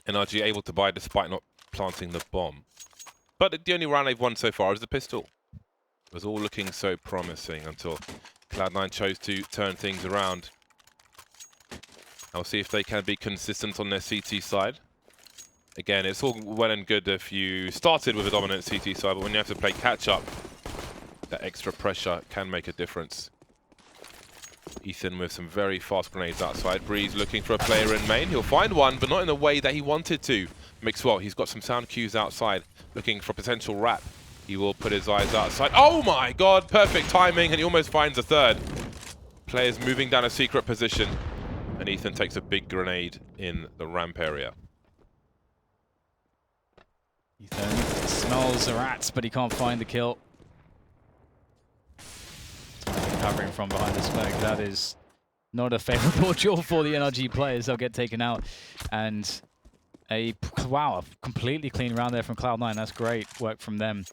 NRG able to buy despite not planting the bomb. But the only round they've won so far is the pistol. It was all looking so promising until Cloud9 chose to turn things around. I'll see if they can be consistent on their CT side. Again, it's all well and good if you started with a dominant CT side, but when you have to play catch-up, that extra pressure can make a difference. Ethan with some very fast grenades outside. Breeze looking for a player in main. He'll find one, but not in the way that he wanted to. Mixwell, he's got some sound cues outside, looking for potential wrap. He will put his eyes outside. Oh my god, perfect timing, and he almost finds a third. Players moving down a secret position, and Ethan takes a big grenade in the ramp area. Ethan smells the rats, but he can't find the kill. Covering from behind the smoke. That is not a favorable duel for the NRG players. They'll get taken out. And a completely clean round there from Cloud9. That's great work from them.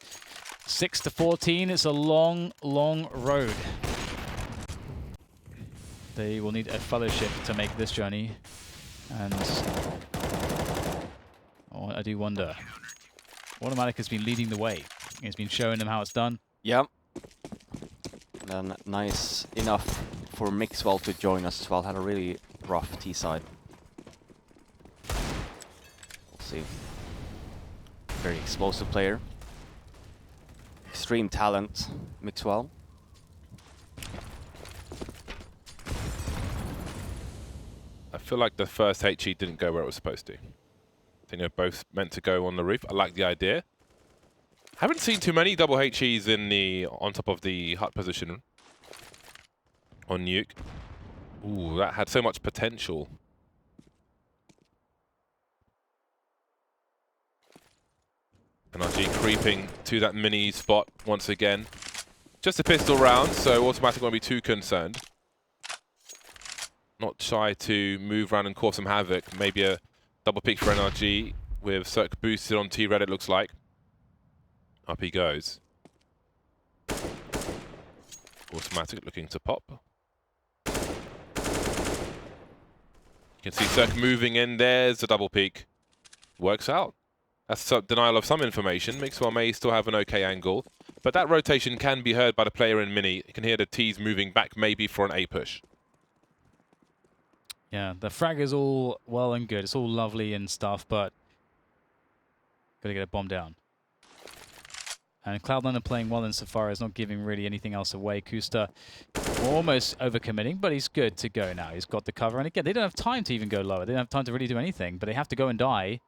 6-14. It's a long, long road. They will need a fellowship to make this journey. And I do wonder. Automatic has been leading the way. He's been showing them how it's done. Yep. Then nice enough for Mixwell to join us as well. Had a really rough T side. We'll see. Very explosive player. Extreme talent, Mixwell. I feel like the first HE didn't go where it was supposed to. I think they're both meant to go on the roof. I like the idea. Haven't seen too many double HEs in the on top of the hut position on Nuke. Ooh, that had so much potential. NRG creeping to that mini spot once again. Just a pistol round, so automatic won't be too concerned. Not shy to move around and cause some havoc. Maybe a double peek for NRG with Cirque boosted on T-Red, it looks like. Up he goes. Automatic looking to pop. You can see Cirque moving in. There's a double peek. Works out. That's denial of some information. Mixwell may still have an okay angle, but that rotation can be heard by the player in mini. You can hear the T's moving back maybe for an A push. Yeah, the frag is all well and good. It's all lovely and stuff, but gotta get a bomb down. And Cloud9 are playing well insofar as not giving really anything else away. Kusta almost overcommitting, but he's good to go now. He's got the cover, and again, they don't have time to even go lower. They don't have time to really do anything, but they have to go and die.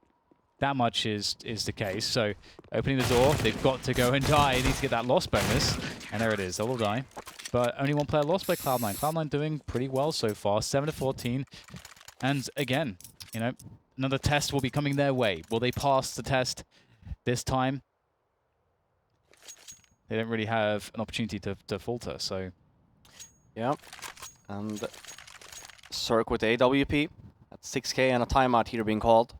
That much is the case. So opening the door, they've got to go and die. They need to get that loss bonus, and there it is. They'll all die. But only one player lost by Cloud9. Cloud9 doing pretty well so far, 7-14. And again, you know, another test will be coming their way. Will they pass the test this time? They don't really have an opportunity to falter, so... Yeah. And Cirque with AWP at 6k and a timeout here being called.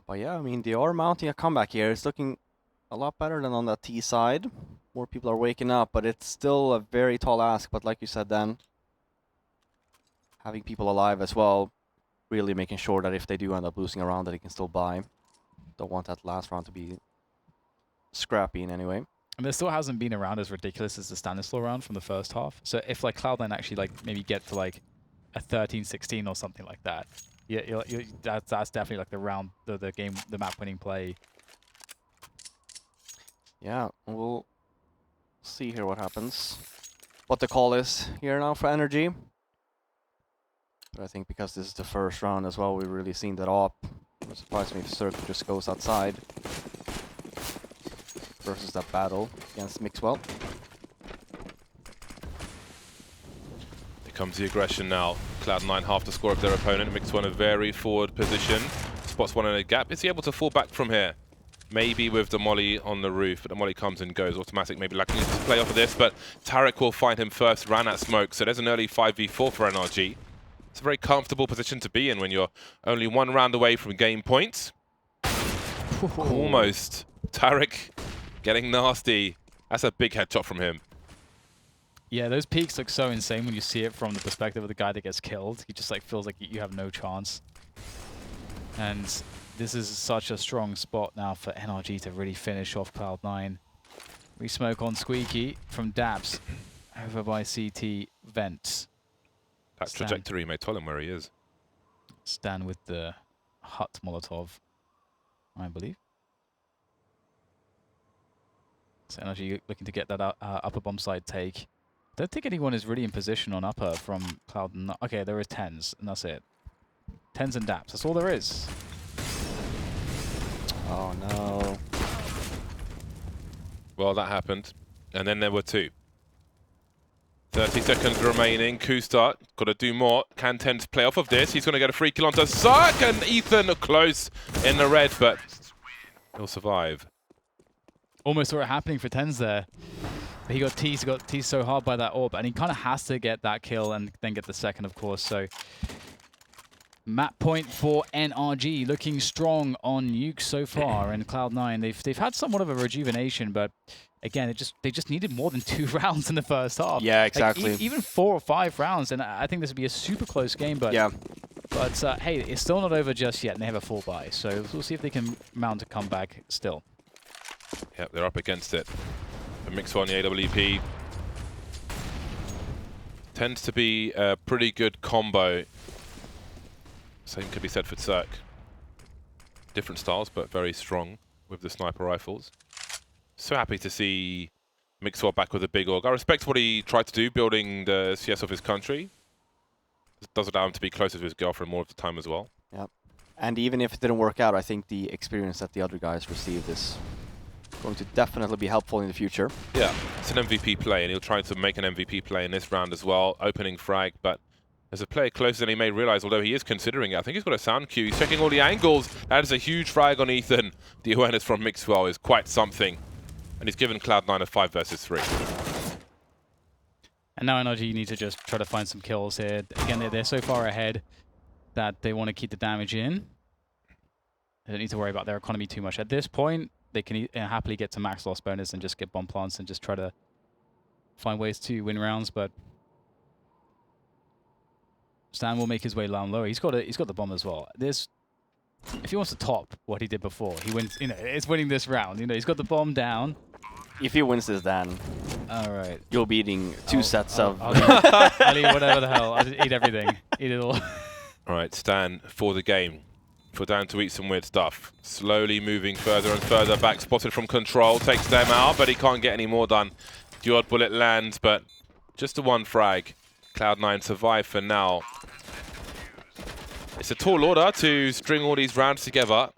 But yeah, I mean, they are mounting a comeback here. It's looking a lot better than on the T side. More people are waking up, but it's still a very tall ask. But like you said, Dan, having people alive as well, really making sure that if they do end up losing a round, that they can still buy. Don't want that last round to be scrappy in any way. And there still hasn't been a round as ridiculous as the Stanislaw round from the first half. So if like Cloud9 actually like maybe get to like a 13-16 or something like that, yeah, that's definitely like the round, the game, the map winning play. Yeah, we'll see here what happens. What the call is here now for NRG. But I think because this is the first round as well, we've really seen that up. It would surprise me if Cirque just goes outside versus that battle against Mixwell. Here comes the aggression now. Cloud9 half the score of their opponent. Mixwell in a very forward position. Spots one in a gap. Is he able to fall back from here? Maybe with the molly on the roof, but the molly comes and goes. Automatic maybe lacking to play off of this, but Tarek will find him first, ran at smoke, so there's an early 5v4 for NRG. It's a very comfortable position to be in when you're only one round away from game points. Almost. Tarek getting nasty. That's a big headshot from him. Yeah, those peaks look so insane when you see it from the perspective of the guy that gets killed. He just like feels like you have no chance. And this is such a strong spot now for NRG to really finish off Cloud9. Re-smoke on Squeaky from Dabs over by CT Vent. That trajectory may tell him where he is. Stan with the hut Molotov, I believe. So NRG looking to get that upper bomb side take. Don't think anyone is really in position on upper from Cloud9. Okay, there is 10s, and that's it. 10s and Daps, that's all there is. Oh no. Well, that happened. And then there were two. 30 seconds remaining. Kusta got to do more. Can Tens play off of this? He's going to get a free kill onto Sark, and Ethan close in the red, but he'll survive. Almost saw it happening for Tens there. He got teased so hard by that orb, and he kind of has to get that kill and then get the second, of course. So map point for NRG, looking strong on Nuke so far, and Cloud9 they've had somewhat of a rejuvenation, but again, they just needed more than 2 rounds in the first half. Yeah, exactly. Like, even 4 or 5 rounds, and I think this would be a super close game. But yeah. But hey, it's still not over just yet, and they have a full buy, so we'll see if they can mount a comeback still. Yep, they're up against it. A Mixwell on the AWP. Tends to be a pretty good combo. Same could be said for Zerk. Different styles, but very strong with the sniper rifles. So happy to see Mixwell back with a big org. I respect what he tried to do, building the CS of his country. It does allow him to be closer to his girlfriend more of the time as well. Yep. And even if it didn't work out, I think the experience that the other guys received is going to definitely be helpful in the future. Yeah, it's an MVP play, and he'll try to make an MVP play in this round as well. Opening frag, but there's a player closer than he may realize, although he is considering it. I think he's got a sound cue. He's checking all the angles. That is a huge frag on Ethan. The awareness from Mixwell is quite something. And he's given Cloud9 a 5 versus 3. And now NRG need to just try to find some kills here. Again, they're so far ahead that they want to keep the damage in. They don't need to worry about their economy too much. At this point, they can happily get to max loss bonus and just get bomb plants and just try to find ways to win rounds. But Stan will make his way down lower. He's got the bomb as well. If he wants to top what he did before, he wins. You know, it's winning this round. You know, he's got the bomb down. If he wins this, then all right, you'll be eating two sets of. I'll eat whatever the hell. I'll just eat everything. Eat it all. All right, Stan for the game. For down to eat some weird stuff. Slowly moving further and further back. Spotted from control. Takes them out, but he can't get any more done. The odd bullet lands, but just the one frag. Cloud9 survive for now. It's a tall order to string all these rounds together.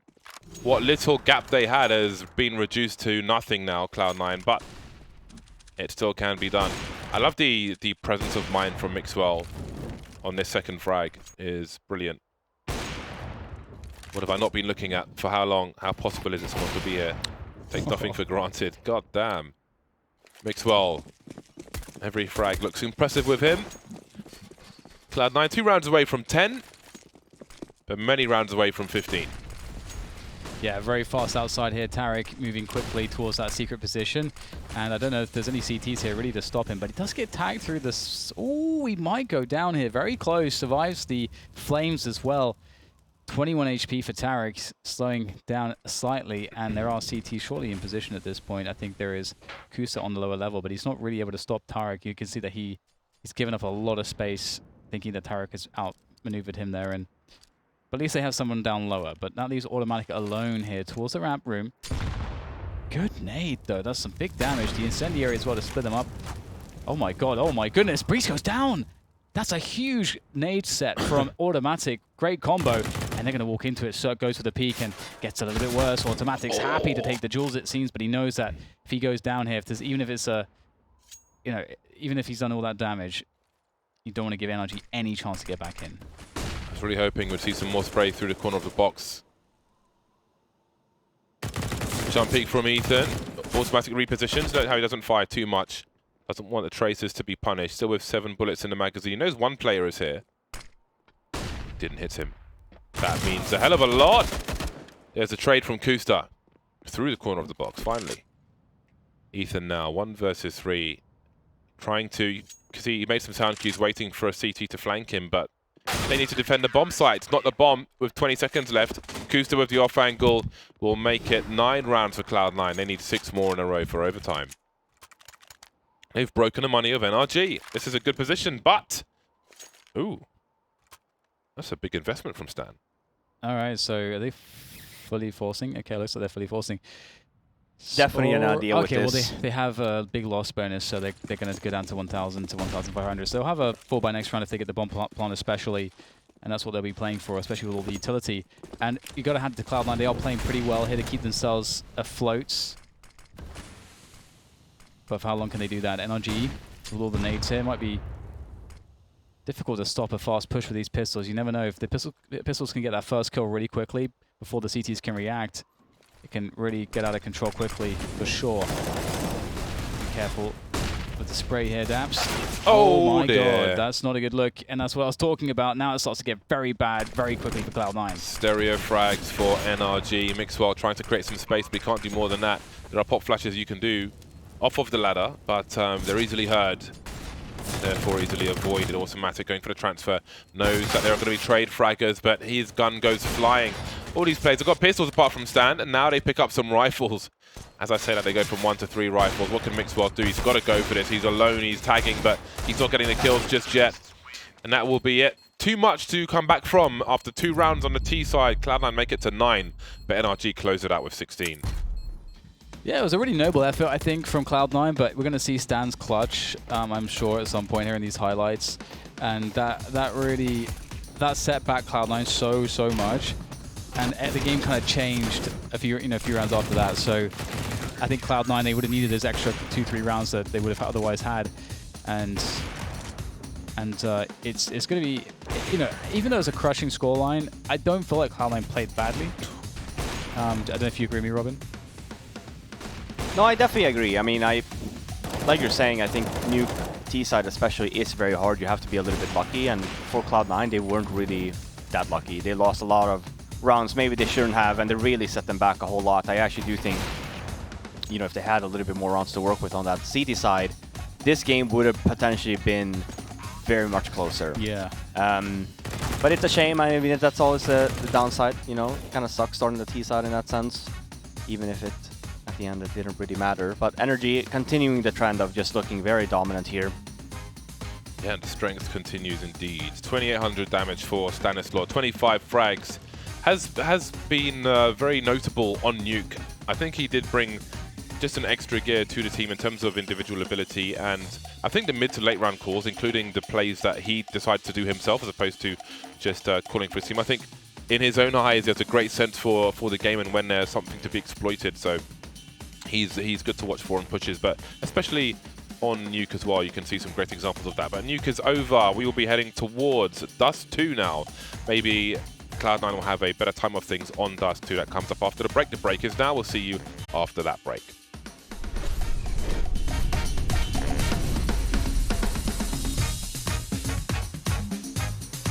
What little gap they had has been reduced to nothing now, Cloud9, but it still can be done. I love the presence of mind from Mixwell on this second frag. Is brilliant. What have I not been looking at for how long? How possible is it someone to be here? Take nothing for granted. God damn. Mixwell. Every frag looks impressive with him. Cloud9 2 rounds away from 10, but many rounds away from 15. Yeah, very fast outside here. Tarek moving quickly towards that secret position. And I don't know if there's any CTs here really to stop him, but he does get tagged through this. Oh, he might go down here. Very close. Survives the flames as well. 21 HP for Tarek, slowing down slightly, and there are CTs shortly in position at this point. I think there is Kusa on the lower level, but he's not really able to stop Tarek. You can see that he's given up a lot of space, thinking that Tarek has outmaneuvered him there. But at least they have someone down lower. But that leaves Automatic alone here towards the ramp room. Good nade, though. That's some big damage. The incendiary as well to split them up. Oh my god, oh my goodness. Breeze goes down! That's a huge nade set from Automatic. Great combo. And they're going to walk into it. Cirque goes for the peak and gets a little bit worse. Automatic's happy to take the jewels, it seems, but he knows that if he goes down here, even if it's even if he's done all that damage, you don't want to give NRG any chance to get back in. I was really hoping we'd see some more spray through the corner of the box. Jump peek from Ethan. Automatic repositions. Note how he doesn't fire too much. Doesn't want the tracers to be punished. Still with 7 bullets in the magazine. He knows one player is here. Didn't hit him. That means a hell of a lot. There's a trade from Kusta. Through the corner of the box, finally. Ethan now, 1 versus 3. Trying to, because he made some sound cues waiting for a CT to flank him, but they need to defend the bomb site, not the bomb, with 20 seconds left. Kusta with the off angle will make it 9 rounds for Cloud9. They need 6 more in a row for overtime. They've broken the money of NRG. This is a good position, but... Ooh. That's a big investment from Stan. All right, so are they fully forcing? Okay, looks like they're fully forcing. Definitely an idea with this. Okay, well, they have a big loss bonus, so they're going to go down to 1,000 to 1,500. So they'll have a 4 by next round if they get the bomb plant especially, and that's what they'll be playing for, especially with all the utility. And you got to hand it to Cloud9. They are playing pretty well here to keep themselves afloat. But for how long can they do that? NRG, with all the nades here, might be difficult to stop a fast push with these pistols. You never know. If the pistols can get that first kill really quickly before the CTs can react, it can really get out of control quickly, for sure. Be careful with the spray here, Daps. Oh my dear. god, that's not a good look. And that's what I was talking about. Now it starts to get very bad very quickly for Cloud9. Stereo frags for NRG. Mixwell trying to create some space, but he can't do more than that. There are pop flashes you can do off of the ladder, but they're easily heard. Therefore easily avoided. Automatic going for the transfer. Knows that there are going to be trade fraggers, but his gun goes flying. All these players have got pistols apart from Stan, and now they pick up some rifles. As I say that, they go from 1 to 3 rifles. What can Mixwell do? He's got to go for this. He's alone, he's tagging, but he's not getting the kills just yet. And that will be it. Too much to come back from after 2 rounds on the T side. Cloud9 make it to 9, but NRG close it out with 16. Yeah, it was a really noble effort, I think, from Cloud9, but we're going to see Stan's clutch, I'm sure, at some point here in these highlights. And that set back Cloud9 so much. And the game kind of changed a few rounds after that. So I think Cloud9, they would have needed those extra 2-3 rounds that they would have otherwise had. And it's going to be, even though it's a crushing scoreline, I don't feel like Cloud9 played badly. I don't know if you agree with me, Robin. No, I definitely agree. I mean, like you're saying, I think Nuke T-side especially is very hard. You have to be a little bit lucky, and for Cloud9, they weren't really that lucky. They lost a lot of rounds maybe they shouldn't have, and they really set them back a whole lot. I actually do think, if they had a little bit more rounds to work with on that CT side, this game would have potentially been very much closer. Yeah. But it's a shame. I mean, that's always the downside, It kind of sucks starting the T side in that sense, even if at the end it didn't really matter. But NRG continuing the trend of just looking very dominant here. Yeah, the strength continues indeed. 2,800 damage for Stanislaw, 25 frags. Has been very notable on Nuke. I think he did bring just an extra gear to the team in terms of individual ability, and I think the mid to late round calls, including the plays that he decided to do himself as opposed to just calling for his team. I think in his own eyes, he has a great sense for the game and when there's something to be exploited. So he's good to watch for and pushes, but especially on Nuke as well, you can see some great examples of that. But Nuke is over. We will be heading towards Dust 2 now. Maybe Cloud9 will have a better time of things on Dust 2. That comes up after the break. The break is now. We'll see you after that break.